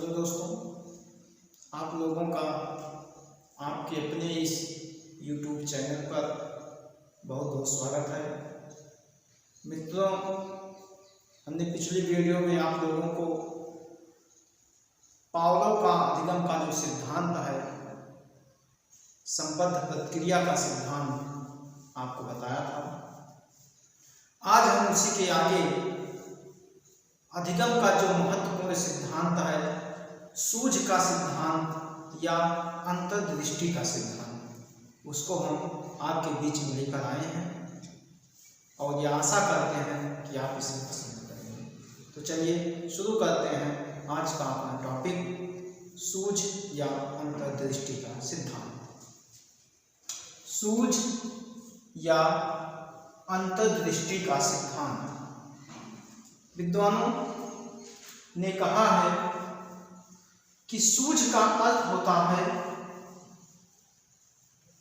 Hello दोस्तों, आप लोगों का आपके अपने इस YouTube चैनल पर बहुत बहुत स्वागत है। मित्रों, हमने पिछली वीडियो में आप लोगों को पावलोव का अधिगम का जो सिद्धांत है, संबद्ध प्रतिक्रिया का सिद्धांत आपको बताया था। आज हम उसी के आगे अधिगम का जो महत्वपूर्ण सिद्धांत है, सूझ का सिद्धांत या अंतर्दृष्टि का सिद्धांत, उसको हम आपके बीच में लेकर आए हैं और ये आशा करते हैं कि आप इसे पसंद करेंगे। तो चलिए शुरू करते हैं आज का अपना टॉपिक, सूझ या अंतर्दृष्टि का सिद्धांत। सूझ या अंतर्दृष्टि का सिद्धांत विद्वानों ने कहा है कि सूझ का अर्थ होता है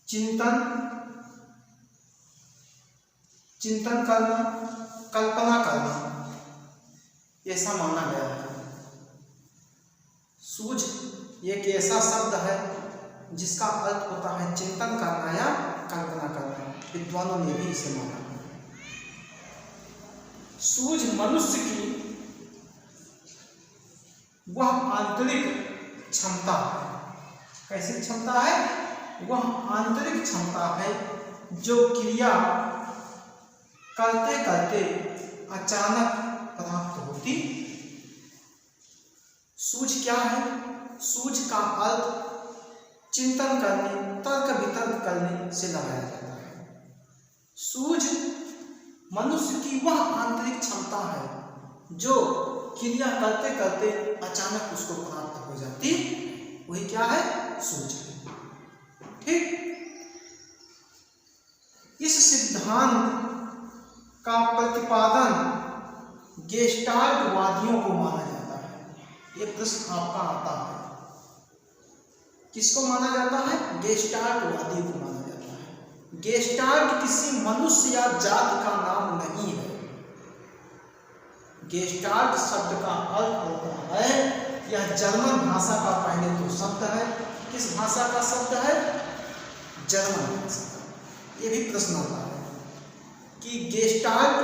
चिंतन करना, कल्पना करना, ऐसा माना गया है। सूझ एक ऐसा शब्द है जिसका अर्थ होता है चिंतन करना या कल्पना करना। विद्वानों ने भी इसे माना है। सूझ मनुष्य की वह आंतरिक क्षमता है। कैसी क्षमता है? वह आंतरिक क्षमता है जो क्रिया करते करते अचानक प्राप्त होती। सूझ क्या है? सूझ का अर्थ चिंतन करने, तर्क वितर्क करने से लगाया जाता है। सूझ मनुष्य की वह आंतरिक क्षमता है जो क्रिया करते करते अचानक उसको प्राप्त हो जाती, वही क्या है? सूझ है। ठीक, इस सिद्धांत का प्रतिपादन गेस्टाल्टवादियों को माना जाता है। ये प्रश्न आपका आता है, किसको माना जाता है? गेस्टाल्टवादी को माना जाता है। गेस्टाल्ट किसी मनुष्य या जाति का नाम नहीं है। गेस्टाल्ट शब्द का अर्थ होता है, यह जर्मन भाषा का पहले तो शब्द है। किस भाषा का शब्द है? जर्मन भाषा का। ये भी प्रश्न आता है कि गेस्टाल्ट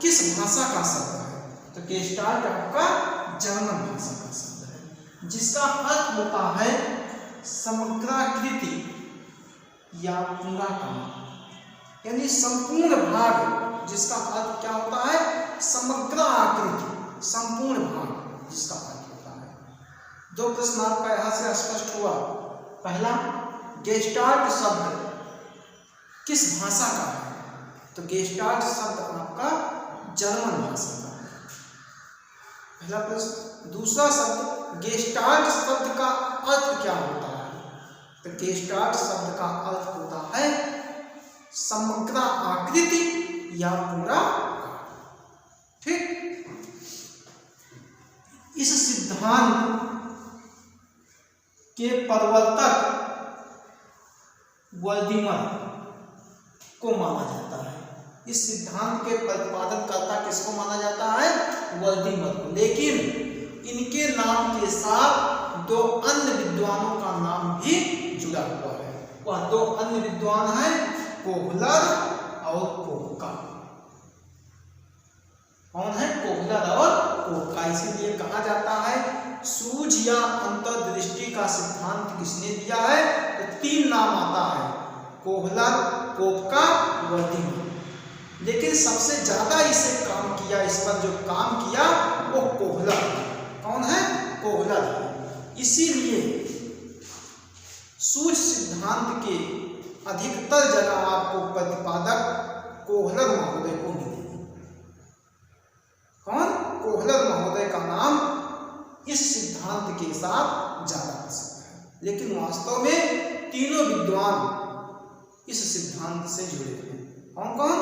किस भाषा का शब्द है? तो गेस्टाल्ट आपका जर्मन भाषा का शब्द है, जिसका अर्थ होता है समग्राकृति या पूरा काम, यानी संपूर्ण भाग, जिसका अर्थ क्या होता है? समग्र आकृति, संपूर्ण भाग, जिसका अर्थ होता है। दो प्रश्न आपका यहां से स्पष्ट हुआ। पहला, गेस्टाल्ट शब्द किस भाषा का है? तो गेस्टाल्ट शब्द आपका जर्मन भाषा का है, पहला प्रश्न। दूसरा शब्द, गेस्टाल्ट शब्द का अर्थ क्या होता है? तो गेस्टाल्ट शब्द का अर्थ होता है समग्र आकृति या पूरा। ठीक, इस सिद्धांत के प्रवर्तक वर्दिमर को माना जाता है। इस सिद्धांत के प्रतिपादनकर्ता किसको माना जाता है? वर्दिमर को। लेकिन इनके नाम के साथ दो अन्य विद्वानों का नाम भी जुड़ा हुआ है। वह दो अन्य विद्वान हैं कोहलर और कोपका। कौन है? कोहलर और कोपका। इसीलिए कहा जाता है सूझ या अंतर्दृष्टि का सिद्धांत किसने दिया है? तो तीन नाम आता है, कोहलर, कोपका, वर्दिमर। लेकिन सबसे ज्यादा इसे काम किया, इस पर जो काम किया वो कोहलर। कौन है? कोहलर। इसीलिए सूझ सिद्धांत के अधिकतर जगह आपको प्रतिपादक कोहलर महोदय को मिलेंगे। कौन? कोहलर महोदय का नाम इस सिद्धांत के साथ ज्यादा प्रसिद्ध है। लेकिन वास्तव में तीनों विद्वान इस सिद्धांत से जुड़े हैं। कौन कौन?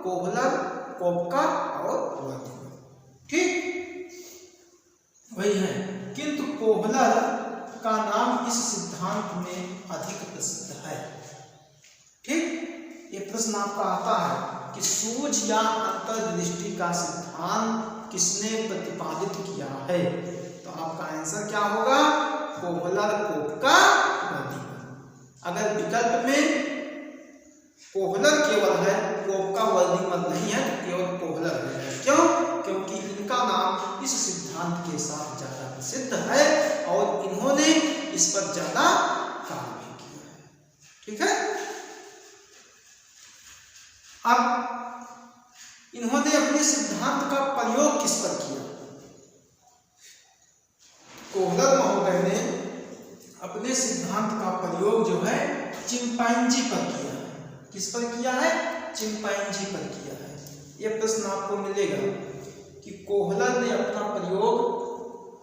कोहलर, कोपका और वर्दिमर। ठीक, वही है। किंतु कोहलर का नाम इस सिद्धांत में अधिक प्रसिद्ध है। ठीक, ये प्रश्न आपका आता है कि सूझ या अंतर्दृष्टि का सिद्धांत किसने प्रतिपादित किया है? तो आपका आंसर क्या होगा? कोहलर कोप का वर्धिमत। अगर विकल्प में कोहलर केवल है, कोप का वर्धिमत नहीं है, तो केवल कोहलर है। क्यों? क्योंकि इनका नाम इस सिद्धांत के साथ ज्यादा प्रसिद्ध है और इन्होंने इस पर ज्यादा काम भी किया है। ठीक है। अब इन्होंने अपने सिद्धांत का प्रयोग किस पर किया? कोहलर महोदय ने अपने सिद्धांत का प्रयोग जो है चिंपैंजी पर किया है। किस पर किया है? चिंपैंजी पर किया है। यह प्रश्न आपको मिलेगा कि कोहलर ने अपना प्रयोग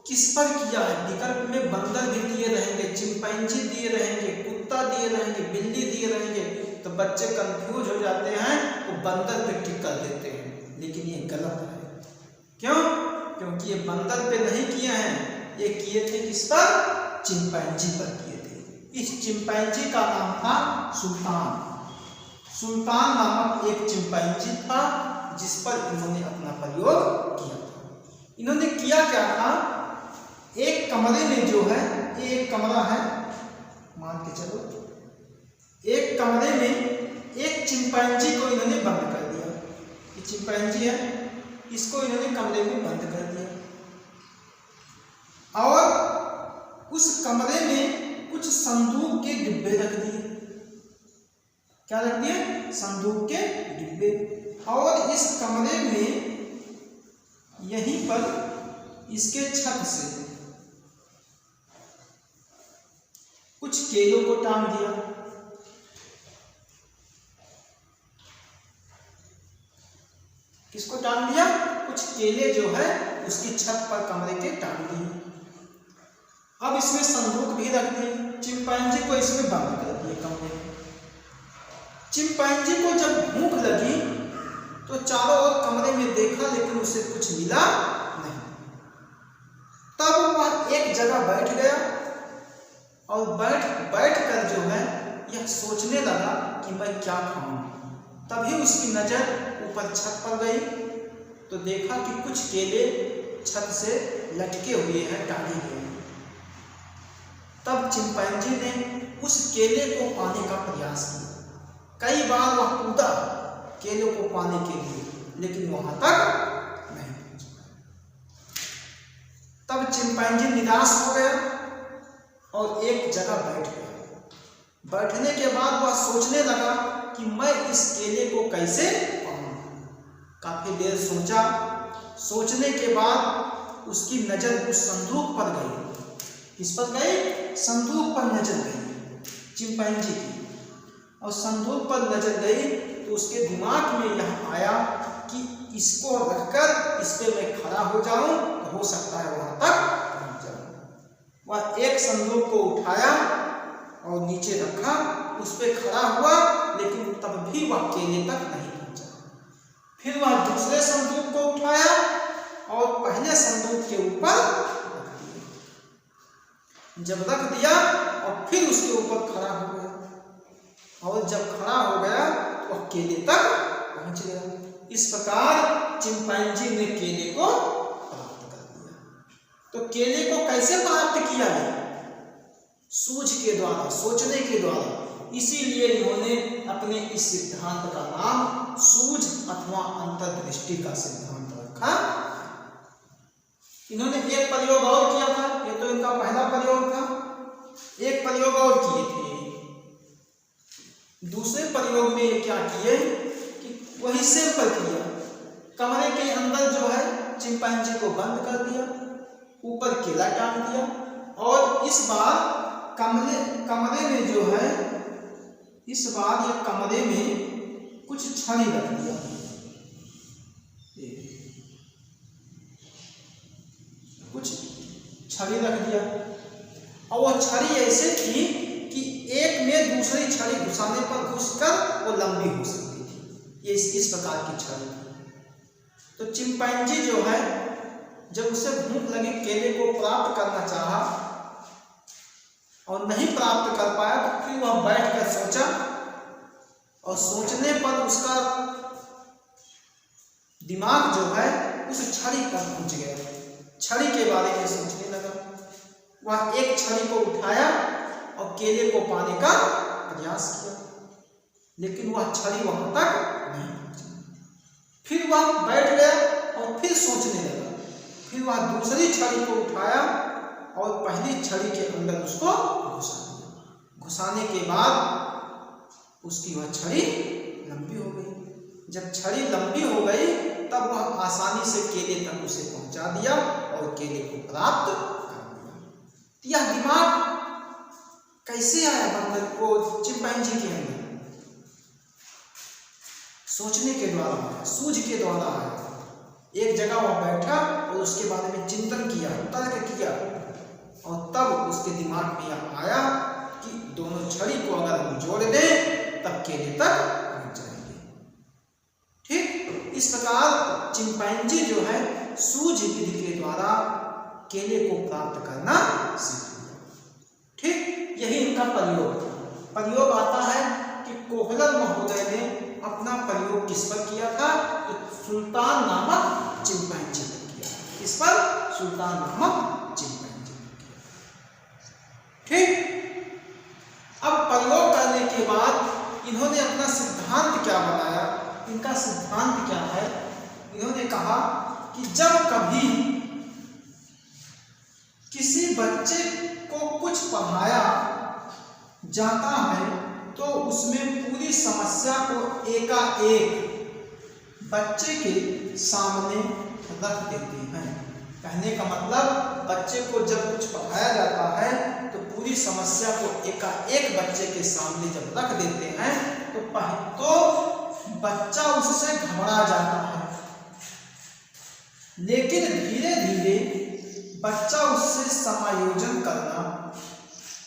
किस पर किया है। विकल्प में बंदर भी दिए रहेंगे, चिंपैंजी दिए रहेंगे, कुत्ता दिए रहेंगे, बिल्ली दिए रहेंगे, तो बच्चे कंफ्यूज हो जाते हैं, वो बंदर पे टिक कर देते हैं, लेकिन ये गलत है। क्यों? क्योंकि ये बंदर पे नहीं किए हैं, ये किए थे किस पर? चिंपैंजी पर किए थे। इस चिंपैंजी का नाम था सुल्तान। सुल्तान नामक एक चिंपैंजी था जिस पर इन्होंने अपना प्रयोग किया था। इन्होंने किया क्या था? एक कमरे में जो है, ये एक कमरा है, मान के चलो, एक कमरे में एक चिंपैंजी को इन्होंने बंद कर दिया। ये चिंपैंजी है, इसको इन्होंने कमरे में बंद कर दिया और उस कमरे में कुछ संदूक के डिब्बे रख दिए। क्या रख दिए? संदूक के डिब्बे। और इस कमरे में यहीं पर इसके छत से कुछ केलों को टांग दिया। किसको टांग दिया? कुछ केले जो है उसकी छत पर कमरे के टांग दिए। अब इसमें संदूक भी रख दिए। चिंपैंजी को इसमें बंद कर दिए कमरे में। चिंपैंजी को जब भूख लगी तो चारों ओर कमरे में देखा, लेकिन उसे कुछ मिला नहीं। तब वह एक जगह बैठ गया और बैठ कर जो है यह सोचने लगा कि मैं क्या खाऊं। तभी उसकी नजर ऊपर छत पर गई तो देखा कि कुछ केले छत से लटके हुए हैं, टांगे हुए हैं। तब चिंपैंजी ने उस केले को पाने का प्रयास किया। कई बार वह कूदा केलों को पाने के लिए, लेकिन वहां तक नहीं पहुंच पाया। तब चिंपैंजी निराश हो गया और एक जगह बैठ गया। बैठने के बाद वह सोचने लगा कि मैं इस केले को कैसे पाऊं। काफी देर सोचा। सोचने के बाद उसकी नजर उस संदूक पर गई। किस पर गई? संदूक पर नजर गई चिंपैंजी की। और संदूक पर नजर गई तो उसके दिमाग में यह आया कि इसको रखकर इस पे मैं खड़ा हो जाऊं तो हो सकता है वहां तक पहुंच जाऊं। वह एक संदूक को उठाया और नीचे रखा, उस पे खड़ा हुआ, लेकिन तब भी वह केले तक नहीं पहुंचा। फिर वह दूसरे संदूक को उठाया और पहले संदूक के ऊपर रख दिया। जब रख दिया और फिर उसके ऊपर खड़ा हो गया, और जब खड़ा हो गया तो वह केले तक पहुंच गया। इस प्रकार चिंपैंजी ने केले को प्राप्त कर दिया। तो केले को कैसे प्राप्त किया है? सूझ के द्वारा, सोचने के द्वारा। इसीलिए इन्होंने अपने इस सिद्धांत का नाम सूझ अथवा अंतर्दृष्टि का सिद्धांत रखा। इन्होंने एक प्रयोग और किया था, ये तो इनका पहला प्रयोग था। एक प्रयोग और किए थे। दूसरे प्रयोग में ये क्या किए कि वही सिंपल किया। कमरे के अंदर जो है चिंपैंजी को बंद कर दिया, ऊपर केला टांग दिया, और इस बार कमरे में जो है, इस बार ये कमरे में कुछ छड़ी रख दिया। कुछ छड़ी रख दिया और वो छड़ी ऐसे थी कि एक में दूसरी छड़ी घुसाने पर घुसकर वो लंबी हो सकती थी। ये इस प्रकार की छड़ी थी। तो चिंपैंजी जो है जब उसे भूख लगी, केले को प्राप्त करना चाहा और नहीं प्राप्त कर पाया, तो फिर वह बैठकर सोचा और सोचने पर उसका दिमाग जो है उस छड़ी पर पहुंच गया। छड़ी के बारे में सोचने लगा। वह एक छड़ी को उठाया और केले को पाने का प्रयास किया, लेकिन वह छड़ी वहां तक नहीं पहुंची। फिर वह बैठ गया और फिर सोचने लगा। फिर वह दूसरी छड़ी को उठाया और पहली छड़ी के अंदर उसको घुसा दिया। घुसाने के बाद उसकी वह छड़ी लंबी हो गई। जब छड़ी लंबी हो गई तब वह आसानी से केले तक उसे पहुंचा दिया और केले को प्राप्त कर लिया। यह दिमाग कैसे आया बंदर को, चिंपैंजी के अंदर? सोचने के द्वारा आया, सूझ के द्वारा आया। एक जगह वह बैठा और उसके बारे में चिंतन किया, तर्क किया, और तब उसके दिमाग में यह आया कि दोनों छड़ी को अगर हम जोड़ दें तब केले तक पहुंच जाएंगे। ठीक इस प्रकार चिंपैंजी जो है सूझ विधि के द्वारा केले को प्राप्त करना सीख लिया। ठीक यही इनका प्रयोग आता है कि कोहलर महोदय ने अपना प्रयोग किस पर किया था? तो सुल्तान नामक चिंपैंजी पर किया। किस पर? सुल्तान नामक चिंपैंजी पर किया। ठीक अब प्रयोग करने के बाद इन्होंने अपना सिद्धांत क्या बनाया? इनका सिद्धांत क्या है? इन्होंने कहा कि जब कभी किसी बच्चे को कुछ पढ़ाया जाता है तो उसमें पूरी समस्या को एकाएक बच्चे के सामने रख देते हैं। कहने का मतलब बच्चे को जब कुछ पढ़ाया जाता है तो पूरी समस्या को एकाएक बच्चे के सामने जब रख देते हैं तो बच्चा उससे घबरा जाता है, लेकिन धीरे धीरे बच्चा उससे समायोजन करना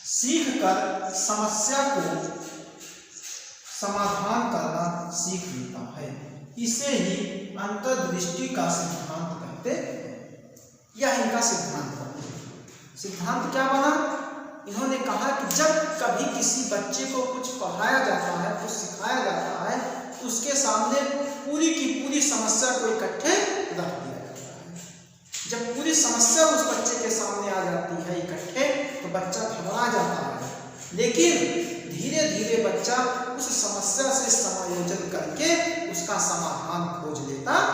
सीख कर समस्या को समाधान करना सीख लेता है। इसे ही अंतर्दृष्टि का सिद्धांत कहते हैं। यह इनका सिद्धांत है। सिद्धांत क्या बना? इन्होंने कहा कि जब कभी किसी बच्चे को कुछ पढ़ाया जाता है, कुछ सिखाया जाता है, तो उसके सामने पूरी की पूरी समस्या को इकट्ठे रख दिया जाता है। जब पूरी समस्या उस बच्चे के सामने आ जाती है इकट्ठे तो बच्चा घबरा जाता है, लेकिन धीरे धीरे बच्चा उस समस्या से समायोजन करके उसका समाधान खोज लेता है।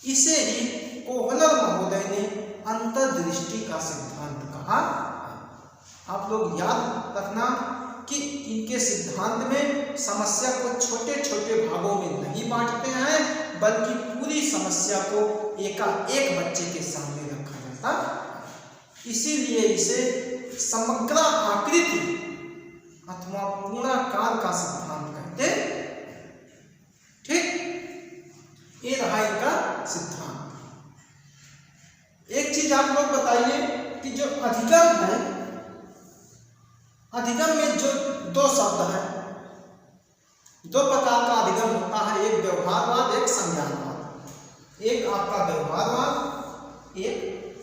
इसे ही कोहलर महोदय ने अंतर्दृष्टि का सिद्धांत कहा। आप लोग याद रखना कि इनके सिद्धांत में समस्या को छोटे छोटे भागों में नहीं बांटते हैं, बल्कि पूरी समस्या को एकाएक बच्चे के सामने रखा जाता है। इसीलिए इसे समग्र आकृति अथवा पूर्णाकार का सिद्धांत कहते हैं। ठीक ये रहा इनका सिद्धांत। एक चीज आप लोग बताइए कि जो अधिगम है, अधिगम में जो दो शब्द है, दो प्रकार का अधिगम होता है, एक व्यवहारवाद, एक संज्ञानवाद। एक आपका व्यवहारवाद, एक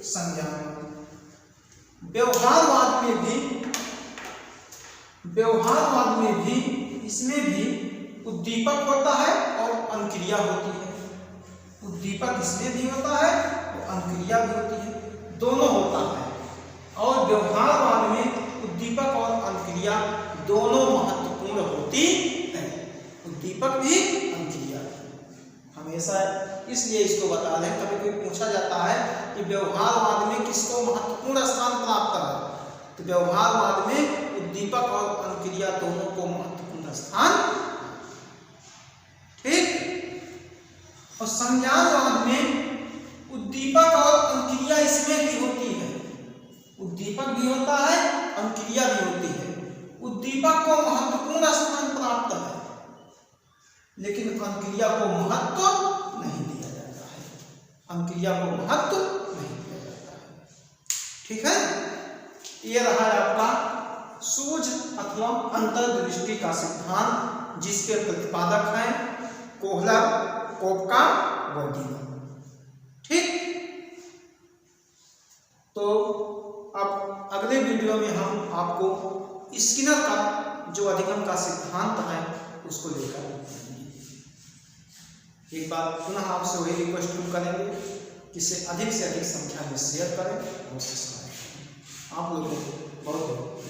संज्ञानवाद। व्यवहारवाद में भी इसमें भी उद्दीपक होता है और अनुक्रिया होती है। उद्दीपक इसमें भी होता है और अनुक्रिया भी होती है, दोनों होता है। और व्यवहारवाद में उद्दीपक और अनुक्रिया दोनों महत्वपूर्ण होती है। उद्दीपक भी अनुक्रिया हमेशा, इसलिए इसको बता दें। कभी कोई पूछा जाता है कि व्यवहारवाद में किसको महत्वपूर्ण स्थान प्राप्त है, तो व्यवहारवाद में उद्दीपक और अनुक्रिया दोनों को महत्वपूर्ण स्थान। ठीक और संज्ञानवाद में उद्दीपक और अनुक्रिया इसमें भी होती है। उद्दीपक भी होता है, अनुक्रिया भी होती है। उद्दीपक को महत्वपूर्ण स्थान प्राप्त है, लेकिन अनुक्रिया को महत्व नहीं दिया जाता है। अनुक्रिया को महत्व नहीं दिया जाता है। ठीक है, ये रहा आपका सूझ अथवा अंतर्दृष्टि का सिद्धांत, जिसके प्रतिपादक हैं कोहलर, कोपका, वर्डीगर। ठीक, तो अब अगले वीडियो में हम आपको स्किनर का जो अधिगम का सिद्धांत है उसको लेकर एक बार पुनः आपसे वही रिक्वेस्ट करेंगे इसे अधिक से अधिक संख्या में शेयर करें और सब्सक्राइब करें। आप लोगों को बहुत बहुत